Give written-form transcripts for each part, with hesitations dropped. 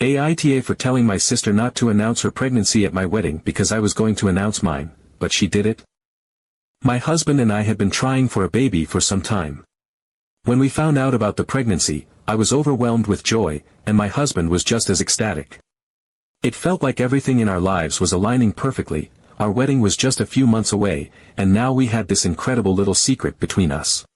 AITA for telling my sister not to announce her pregnancy at my wedding because I was going to announce mine, but she did it. My husband and I had been trying for a baby for some time. When we found out about the pregnancy, I was overwhelmed with joy, and my husband was just as ecstatic. It felt like everything in our lives was aligning perfectly. Our wedding was just a few months away, and now we had this incredible little secret between us.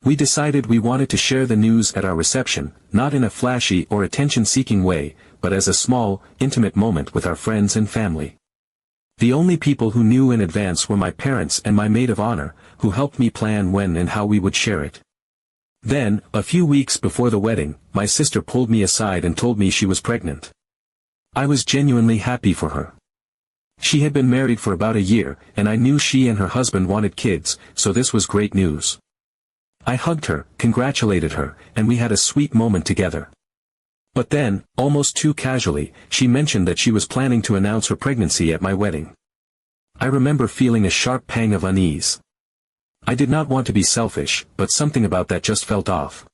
We decided we wanted to share the news at our reception, not in a flashy or attention-seeking way, but as a small, intimate moment with our friends and family. The only people who knew in advance were my parents and my maid of honor, who helped me plan when and how we would share it. Then, a few weeks before the wedding, my sister pulled me aside and told me she was pregnant. I was genuinely happy for her. She had been married for about a year, and I knew she and her husband wanted kids, so this was great news. I hugged her, congratulated her, and we had a sweet moment together. But then, almost too casually, she mentioned that she was planning to announce her pregnancy at my wedding. I remember feeling a sharp pang of unease. I did not want to be selfish, but something about that just felt off.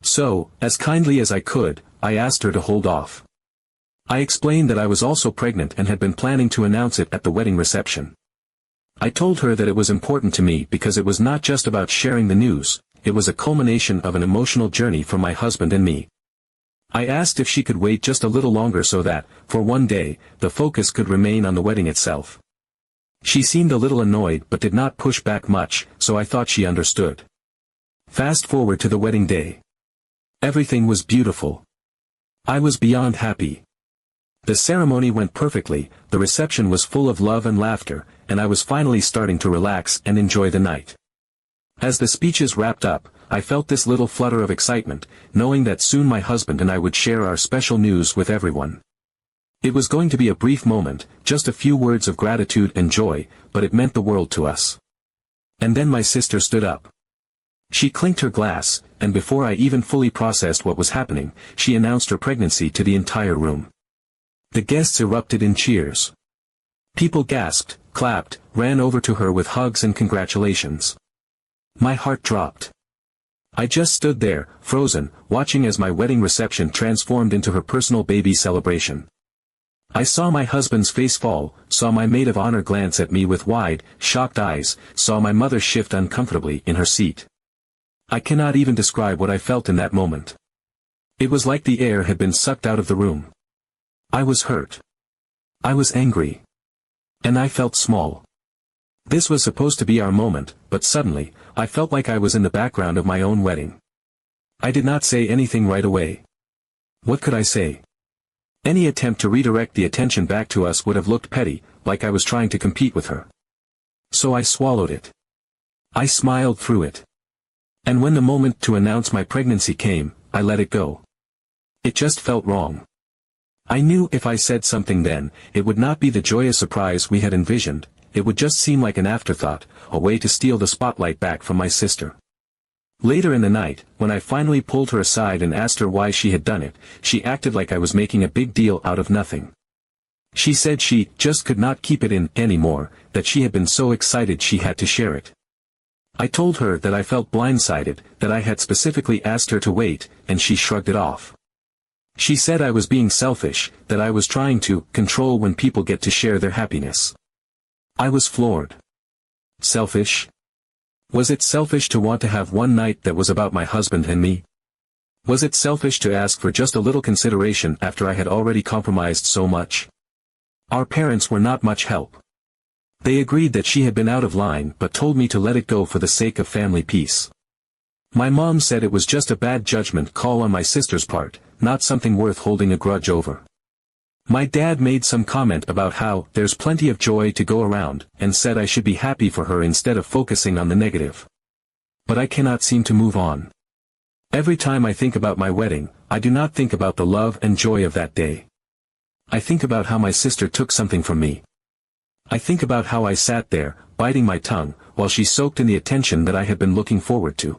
So, as kindly as I could, I asked her to hold off. I explained that I was also pregnant and had been planning to announce it at the wedding reception. I told her that it was important to me because it was not just about sharing the news, it was a culmination of an emotional journey for my husband and me. I asked if she could wait just a little longer so that, for one day, the focus could remain on the wedding itself. She seemed a little annoyed but did not push back much, so I thought she understood. Fast forward to the wedding day. Everything was beautiful. I was beyond happy. The ceremony went perfectly, the reception was full of love and laughter, and I was finally starting to relax and enjoy the night. As the speeches wrapped up, I felt this little flutter of excitement, knowing that soon my husband and I would share our special news with everyone. It was going to be a brief moment, just a few words of gratitude and joy, but it meant the world to us. And then my sister stood up. She clinked her glass, and before I even fully processed what was happening, she announced her pregnancy to the entire room. The guests erupted in cheers. People gasped, clapped, ran over to her with hugs and congratulations. My heart dropped. I just stood there, frozen, watching as my wedding reception transformed into her personal baby celebration. I saw my husband's face fall, saw my maid of honor glance at me with wide, shocked eyes, saw my mother shift uncomfortably in her seat. I cannot even describe what I felt in that moment. It was like the air had been sucked out of the room. I was hurt. I was angry. And I felt small. This was supposed to be our moment, but suddenly, I felt like I was in the background of my own wedding. I did not say anything right away. What could I say? Any attempt to redirect the attention back to us would have looked petty, like I was trying to compete with her. So I swallowed it. I smiled through it. And when the moment to announce my pregnancy came, I let it go. It just felt wrong. I knew if I said something then, it would not be the joyous surprise we had envisioned, it would just seem like an afterthought, a way to steal the spotlight back from my sister. Later in the night, when I finally pulled her aside and asked her why she had done it, she acted like I was making a big deal out of nothing. She said she just could not keep it in anymore, that she had been so excited she had to share it. I told her that I felt blindsided, that I had specifically asked her to wait, and she shrugged it off. She said I was being selfish, that I was trying to control when people get to share their happiness. I was floored. Selfish? Was it selfish to want to have one night that was about my husband and me? Was it selfish to ask for just a little consideration after I had already compromised so much? Our parents were not much help. They agreed that she had been out of line but told me to let it go for the sake of family peace. My mom said it was just a bad judgment call on my sister's part, not something worth holding a grudge over. My dad made some comment about how there's plenty of joy to go around, and said I should be happy for her instead of focusing on the negative. But I cannot seem to move on. Every time I think about my wedding, I do not think about the love and joy of that day. I think about how my sister took something from me. I think about how I sat there, biting my tongue, while she soaked in the attention that I had been looking forward to.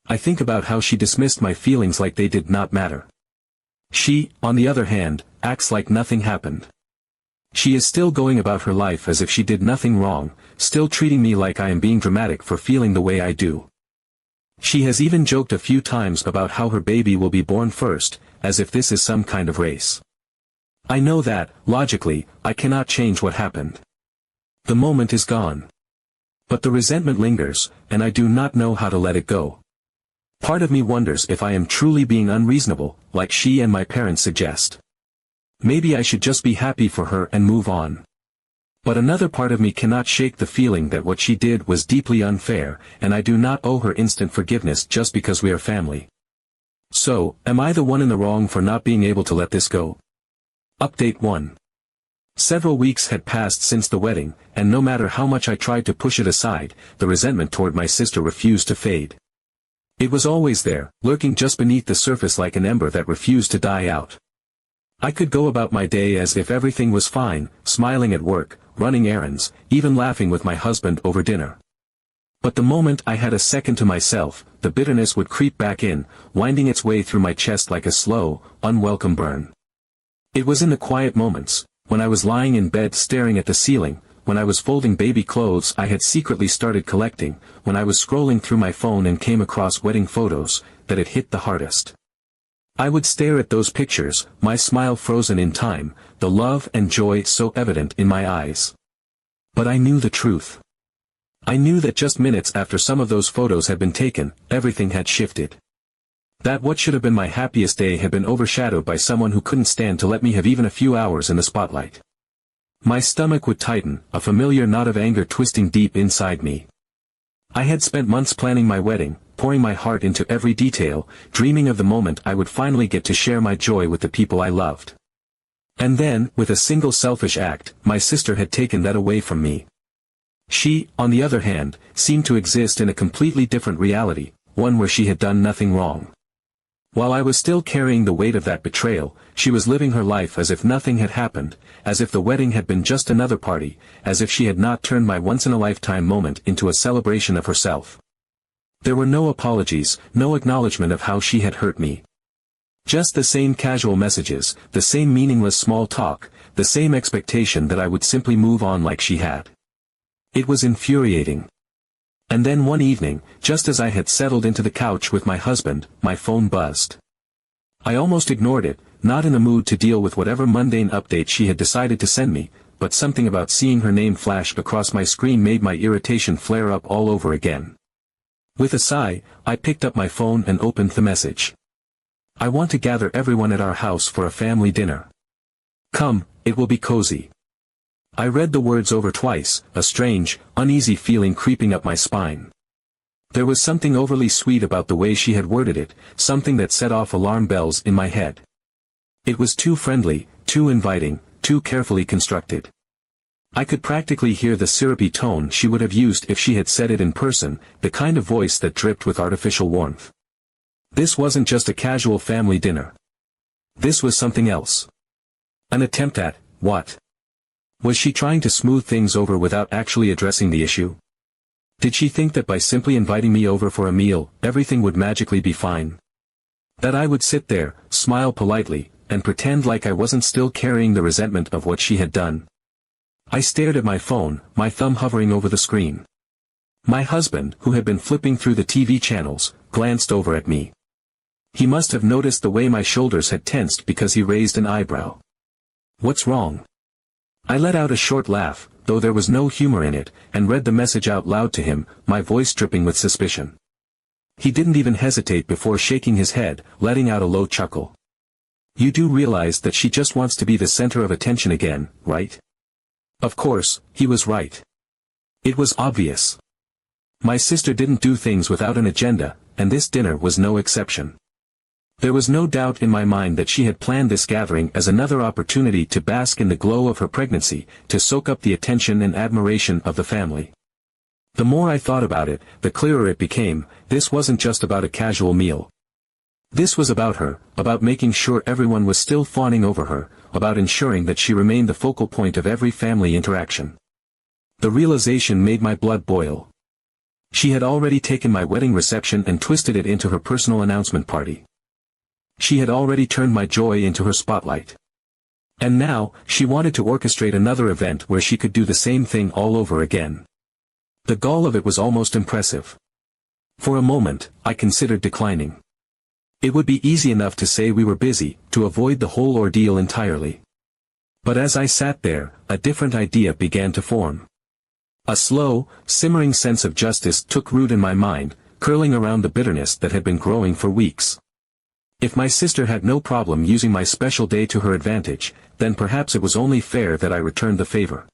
I think about how she dismissed my feelings like they did not matter. She, on the other hand, acts like nothing happened. She is still going about her life as if she did nothing wrong, still treating me like I am being dramatic for feeling the way I do. She has even joked a few times about how her baby will be born first, as if this is some kind of race. I know that, logically, I cannot change what happened. The moment is gone. But the resentment lingers, and I do not know how to let it go. Part of me wonders if I am truly being unreasonable, like she and my parents suggest. Maybe I should just be happy for her and move on. But another part of me cannot shake the feeling that what she did was deeply unfair, and I do not owe her instant forgiveness just because we are family. So, am I the one in the wrong for not being able to let this go? Update 1. Several weeks had passed since the wedding, and no matter how much I tried to push it aside, the resentment toward my sister refused to fade. It was always there, lurking just beneath the surface like an ember that refused to die out. I could go about my day as if everything was fine, smiling at work, running errands, even laughing with my husband over dinner. But the moment I had a second to myself, the bitterness would creep back in, winding its way through my chest like a slow, unwelcome burn. It was in the quiet moments, when I was lying in bed staring at the ceiling, when I was folding baby clothes I had secretly started collecting, when I was scrolling through my phone and came across wedding photos, that it hit the hardest. I would stare at those pictures, my smile frozen in time, the love and joy so evident in my eyes. But I knew the truth. I knew that just minutes after some of those photos had been taken, everything had shifted. That what should have been my happiest day had been overshadowed by someone who couldn't stand to let me have even a few hours in the spotlight. My stomach would tighten, a familiar knot of anger twisting deep inside me. I had spent months planning my wedding, pouring my heart into every detail, dreaming of the moment I would finally get to share my joy with the people I loved. And then, with a single selfish act, my sister had taken that away from me. She, on the other hand, seemed to exist in a completely different reality, one where she had done nothing wrong. While I was still carrying the weight of that betrayal, she was living her life as if nothing had happened, as if the wedding had been just another party, as if she had not turned my once-in-a-lifetime moment into a celebration of herself. There were no apologies, no acknowledgement of how she had hurt me. Just the same casual messages, the same meaningless small talk, the same expectation that I would simply move on like she had. It was infuriating. And then one evening, just as I had settled into the couch with my husband, my phone buzzed. I almost ignored it, not in the mood to deal with whatever mundane update she had decided to send me, but something about seeing her name flash across my screen made my irritation flare up all over again. With a sigh, I picked up my phone and opened the message. I want to gather everyone at our house for a family dinner. Come, it will be cozy. I read the words over twice, a strange, uneasy feeling creeping up my spine. There was something overly sweet about the way she had worded it, something that set off alarm bells in my head. It was too friendly, too inviting, too carefully constructed. I could practically hear the syrupy tone she would have used if she had said it in person, the kind of voice that dripped with artificial warmth. This wasn't just a casual family dinner. This was something else. An attempt at, what? Was she trying to smooth things over without actually addressing the issue? Did she think that by simply inviting me over for a meal, everything would magically be fine? That I would sit there, smile politely, and pretend like I wasn't still carrying the resentment of what she had done? I stared at my phone, my thumb hovering over the screen. My husband, who had been flipping through the TV channels, glanced over at me. He must have noticed the way my shoulders had tensed because he raised an eyebrow. What's wrong? I let out a short laugh, though there was no humor in it, and read the message out loud to him, my voice dripping with suspicion. He didn't even hesitate before shaking his head, letting out a low chuckle. You do realize that she just wants to be the center of attention again, right? Of course, he was right. It was obvious. My sister didn't do things without an agenda, and this dinner was no exception. There was no doubt in my mind that she had planned this gathering as another opportunity to bask in the glow of her pregnancy, to soak up the attention and admiration of the family. The more I thought about it, the clearer it became, this wasn't just about a casual meal. This was about her, about making sure everyone was still fawning over her, about ensuring that she remained the focal point of every family interaction. The realization made my blood boil. She had already taken my wedding reception and twisted it into her personal announcement party. She had already turned my joy into her spotlight. And now, she wanted to orchestrate another event where she could do the same thing all over again. The gall of it was almost impressive. For a moment, I considered declining. It would be easy enough to say we were busy, to avoid the whole ordeal entirely. But as I sat there, a different idea began to form. A slow, simmering sense of justice took root in my mind, curling around the bitterness that had been growing for weeks. If my sister had no problem using my special day to her advantage, then perhaps it was only fair that I returned the favor.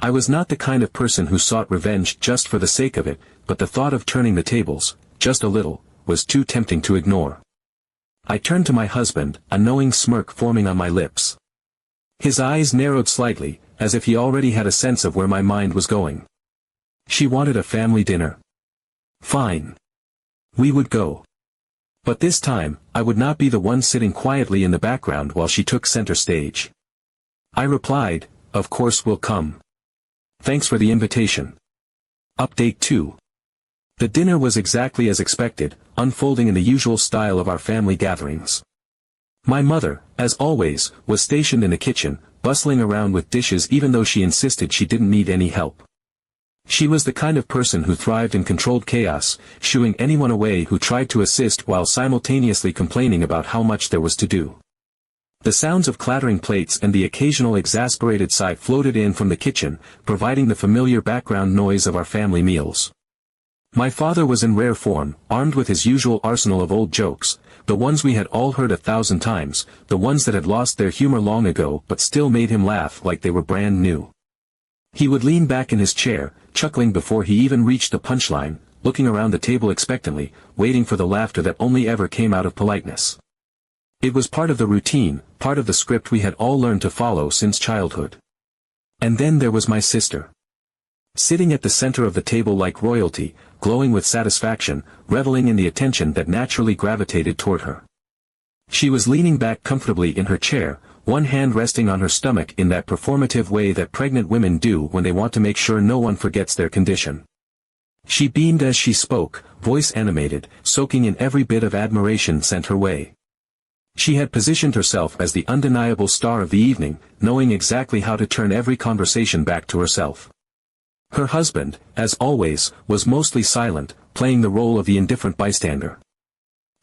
I was not the kind of person who sought revenge just for the sake of it, but the thought of turning the tables, just a little, was too tempting to ignore. I turned to my husband, a knowing smirk forming on my lips. His eyes narrowed slightly, as if he already had a sense of where my mind was going. She wanted a family dinner. Fine. We would go. But this time, I would not be the one sitting quietly in the background while she took center stage. I replied, "Of course we'll come. Thanks for the invitation." Update 2. The dinner was exactly as expected, unfolding in the usual style of our family gatherings. My mother, as always, was stationed in the kitchen, bustling around with dishes even though she insisted she didn't need any help. She was the kind of person who thrived in controlled chaos, shooing anyone away who tried to assist while simultaneously complaining about how much there was to do. The sounds of clattering plates and the occasional exasperated sigh floated in from the kitchen, providing the familiar background noise of our family meals. My father was in rare form, armed with his usual arsenal of old jokes, the ones we had all heard 1,000 times, the ones that had lost their humor long ago but still made him laugh like they were brand new. He would lean back in his chair, chuckling before he even reached the punchline, looking around the table expectantly, waiting for the laughter that only ever came out of politeness. It was part of the routine, part of the script we had all learned to follow since childhood. And then there was my sister. Sitting at the center of the table like royalty, glowing with satisfaction, reveling in the attention that naturally gravitated toward her. She was leaning back comfortably in her chair, one hand resting on her stomach in that performative way that pregnant women do when they want to make sure no one forgets their condition. She beamed as she spoke, voice animated, soaking in every bit of admiration sent her way. She had positioned herself as the undeniable star of the evening, knowing exactly how to turn every conversation back to herself. Her husband, as always, was mostly silent, playing the role of the indifferent bystander.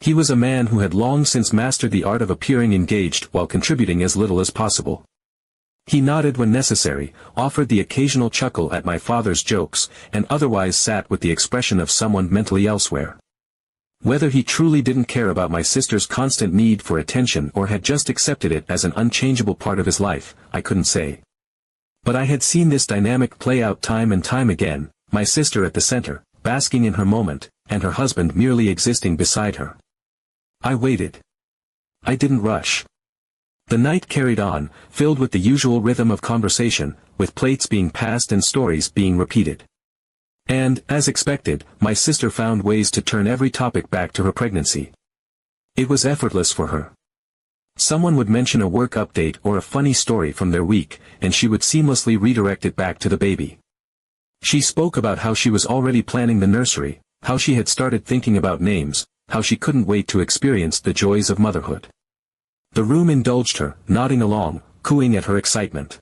He was a man who had long since mastered the art of appearing engaged while contributing as little as possible. He nodded when necessary, offered the occasional chuckle at my father's jokes, and otherwise sat with the expression of someone mentally elsewhere. Whether he truly didn't care about my sister's constant need for attention or had just accepted it as an unchangeable part of his life, I couldn't say. But I had seen this dynamic play out time and time again, my sister at the center, basking in her moment, and her husband merely existing beside her. I waited. I didn't rush. The night carried on, filled with the usual rhythm of conversation, with plates being passed and stories being repeated. And, as expected, my sister found ways to turn every topic back to her pregnancy. It was effortless for her. Someone would mention a work update or a funny story from their week, and she would seamlessly redirect it back to the baby. She spoke about how she was already planning the nursery, how she had started thinking about names, how she couldn't wait to experience the joys of motherhood. The room indulged her, nodding along, cooing at her excitement.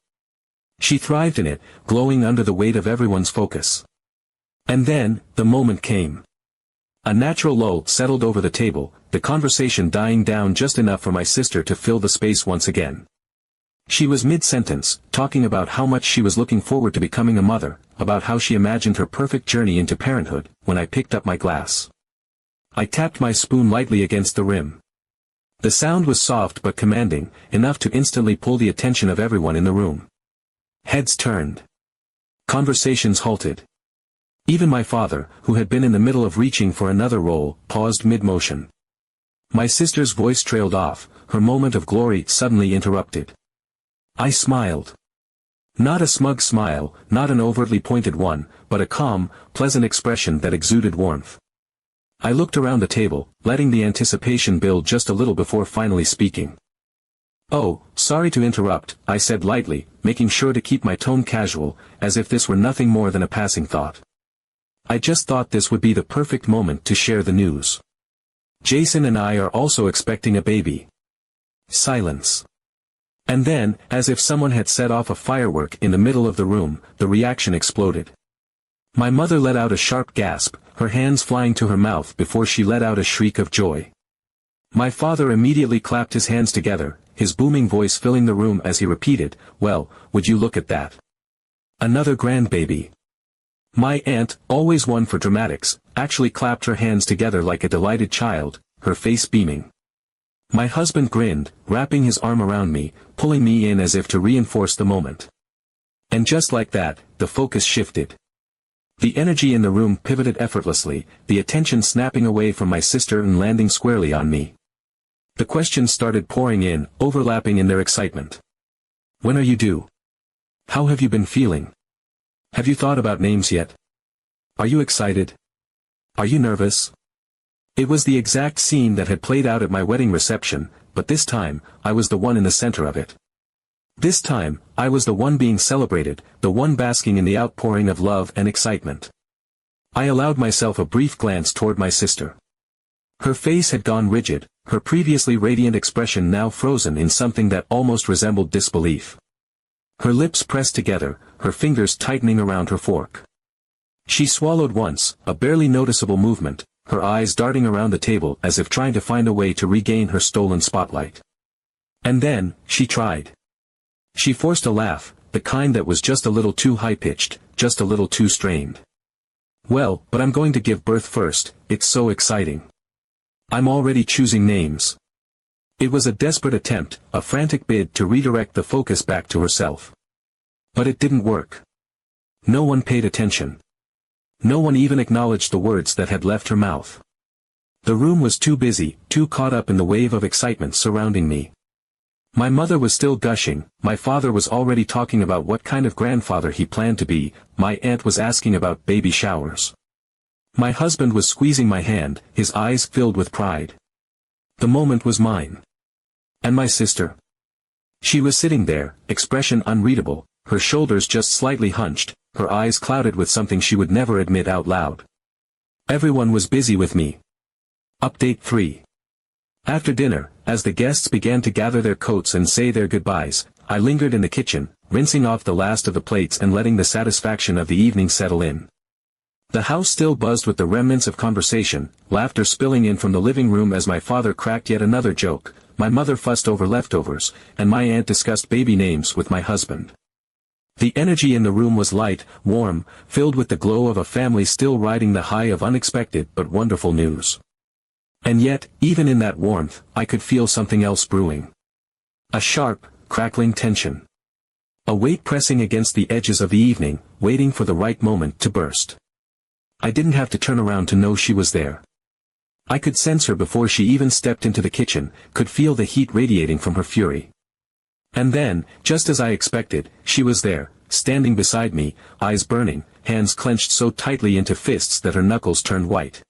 She thrived in it, glowing under the weight of everyone's focus. And then, the moment came. A natural lull settled over the table, the conversation dying down just enough for my sister to fill the space once again. She was mid-sentence, talking about how much she was looking forward to becoming a mother, about how she imagined her perfect journey into parenthood, when I picked up my glass. I tapped my spoon lightly against the rim. The sound was soft but commanding, enough to instantly pull the attention of everyone in the room. Heads turned. Conversations halted. Even my father, who had been in the middle of reaching for another roll, paused mid-motion. My sister's voice trailed off, her moment of glory suddenly interrupted. I smiled. Not a smug smile, not an overtly pointed one, but a calm, pleasant expression that exuded warmth. I looked around the table, letting the anticipation build just a little before finally speaking. "Oh, sorry to interrupt," I said lightly, making sure to keep my tone casual, as if this were nothing more than a passing thought. I just thought this would be the perfect moment to share the news. Jason and I are also expecting a baby. Silence. And then, as if someone had set off a firework in the middle of the room, the reaction exploded. My mother let out a sharp gasp, her hands flying to her mouth before she let out a shriek of joy. My father immediately clapped his hands together, his booming voice filling the room as he repeated, "Well, would you look at that? Another grandbaby." My aunt, always one for dramatics, actually clapped her hands together like a delighted child, her face beaming. My husband grinned, wrapping his arm around me, pulling me in as if to reinforce the moment. And just like that, the focus shifted. The energy in the room pivoted effortlessly, the attention snapping away from my sister and landing squarely on me. The questions started pouring in, overlapping in their excitement. When are you due? How have you been feeling? Have you thought about names yet? Are you excited? Are you nervous? It was the exact scene that had played out at my wedding reception, but this time, I was the one in the center of it. This time, I was the one being celebrated, the one basking in the outpouring of love and excitement. I allowed myself a brief glance toward my sister. Her face had gone rigid, her previously radiant expression now frozen in something that almost resembled disbelief. Her lips pressed together, her fingers tightening around her fork. She swallowed once, a barely noticeable movement, her eyes darting around the table as if trying to find a way to regain her stolen spotlight. And then, she tried. She forced a laugh, the kind that was just a little too high-pitched, just a little too strained. "Well, but I'm going to give birth first, it's so exciting. I'm already choosing names." It was a desperate attempt, a frantic bid to redirect the focus back to herself. But it didn't work. No one paid attention. No one even acknowledged the words that had left her mouth. The room was too busy, too caught up in the wave of excitement surrounding me. My mother was still gushing, my father was already talking about what kind of grandfather he planned to be, my aunt was asking about baby showers. My husband was squeezing my hand, his eyes filled with pride. The moment was mine. And my sister? She was sitting there, expression unreadable, her shoulders just slightly hunched, her eyes clouded with something she would never admit out loud. Everyone was busy with me. Update 3. After dinner, as the guests began to gather their coats and say their goodbyes, I lingered in the kitchen, rinsing off the last of the plates and letting the satisfaction of the evening settle in. The house still buzzed with the remnants of conversation, laughter spilling in from the living room as my father cracked yet another joke, my mother fussed over leftovers, and my aunt discussed baby names with my husband. The energy in the room was light, warm, filled with the glow of a family still riding the high of unexpected but wonderful news. And yet, even in that warmth, I could feel something else brewing. A sharp, crackling tension. A weight pressing against the edges of the evening, waiting for the right moment to burst. I didn't have to turn around to know she was there. I could sense her before she even stepped into the kitchen, could feel the heat radiating from her fury. And then, just as I expected, she was there, standing beside me, eyes burning, hands clenched so tightly into fists that her knuckles turned white.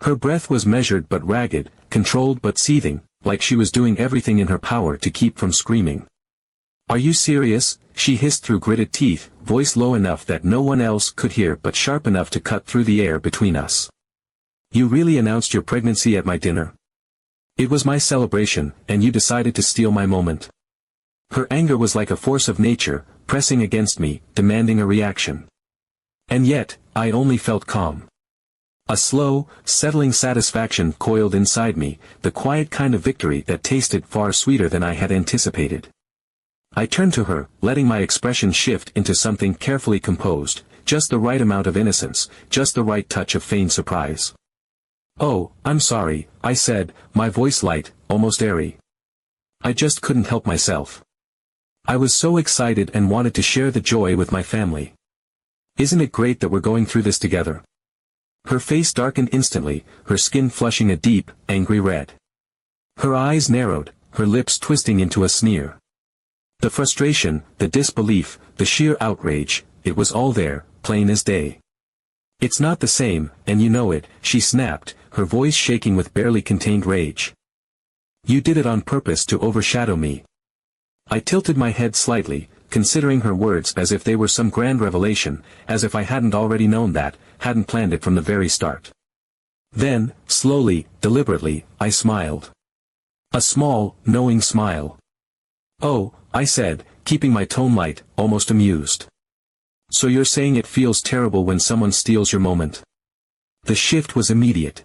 Her breath was measured but ragged, controlled but seething, like she was doing everything in her power to keep from screaming. "Are you serious?" she hissed through gritted teeth, voice low enough that no one else could hear but sharp enough to cut through the air between us. "You really announced your pregnancy at my dinner? It was my celebration, and you decided to steal my moment?" Her anger was like a force of nature, pressing against me, demanding a reaction. And yet, I only felt calm. A slow, settling satisfaction coiled inside me, the quiet kind of victory that tasted far sweeter than I had anticipated. I turned to her, letting my expression shift into something carefully composed, just the right amount of innocence, just the right touch of feigned surprise. "Oh, I'm sorry," I said, my voice light, almost airy. "I just couldn't help myself. I was so excited and wanted to share the joy with my family. Isn't it great that we're going through this together?" Her face darkened instantly, her skin flushing a deep, angry red. Her eyes narrowed, her lips twisting into a sneer. The frustration, the disbelief, the sheer outrage, it was all there, plain as day. "It's not the same, and you know it," she snapped, her voice shaking with barely contained rage. "You did it on purpose to overshadow me." I tilted my head slightly, considering her words as if they were some grand revelation, as if I hadn't already known that, hadn't planned it from the very start. Then, slowly, deliberately, I smiled. A small, knowing smile. "Oh," I said, keeping my tone light, almost amused. "So you're saying it feels terrible when someone steals your moment?" The shift was immediate.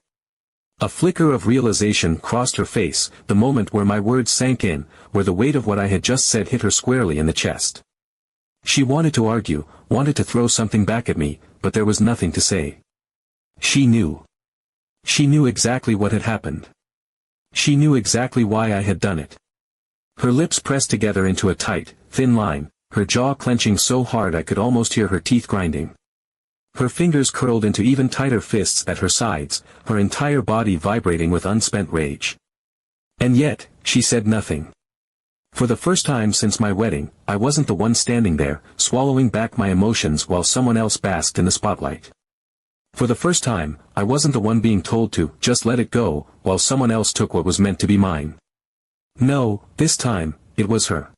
A flicker of realization crossed her face, the moment where my words sank in, where the weight of what I had just said hit her squarely in the chest. She wanted to argue, wanted to throw something back at me, but there was nothing to say. She knew. She knew exactly what had happened. She knew exactly why I had done it. Her lips pressed together into a tight, thin line, her jaw clenching so hard I could almost hear her teeth grinding. Her fingers curled into even tighter fists at her sides, her entire body vibrating with unspent rage. And yet, she said nothing. For the first time since my wedding, I wasn't the one standing there, swallowing back my emotions while someone else basked in the spotlight. For the first time, I wasn't the one being told to just let it go, while someone else took what was meant to be mine. No, this time, it was her.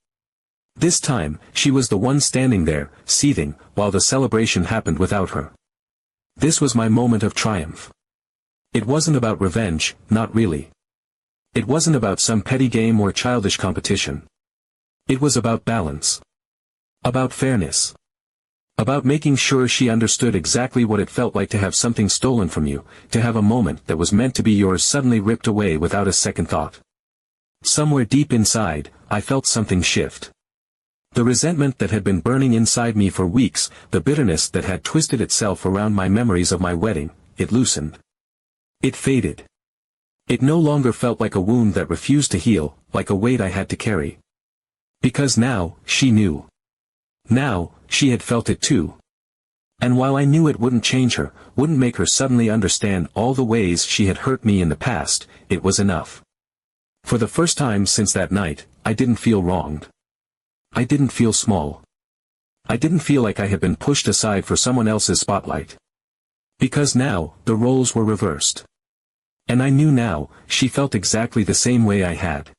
This time, she was the one standing there, seething, while the celebration happened without her. This was my moment of triumph. It wasn't about revenge, not really. It wasn't about some petty game or childish competition. It was about balance. About fairness. About making sure she understood exactly what it felt like to have something stolen from you, to have a moment that was meant to be yours suddenly ripped away without a second thought. Somewhere deep inside, I felt something shift. The resentment that had been burning inside me for weeks, the bitterness that had twisted itself around my memories of my wedding, it loosened. It faded. It no longer felt like a wound that refused to heal, like a weight I had to carry. Because now, she knew. Now, she had felt it too. And while I knew it wouldn't change her, wouldn't make her suddenly understand all the ways she had hurt me in the past, it was enough. For the first time since that night, I didn't feel wronged. I didn't feel small. I didn't feel like I had been pushed aside for someone else's spotlight. Because now, the roles were reversed. And I knew now, she felt exactly the same way I had.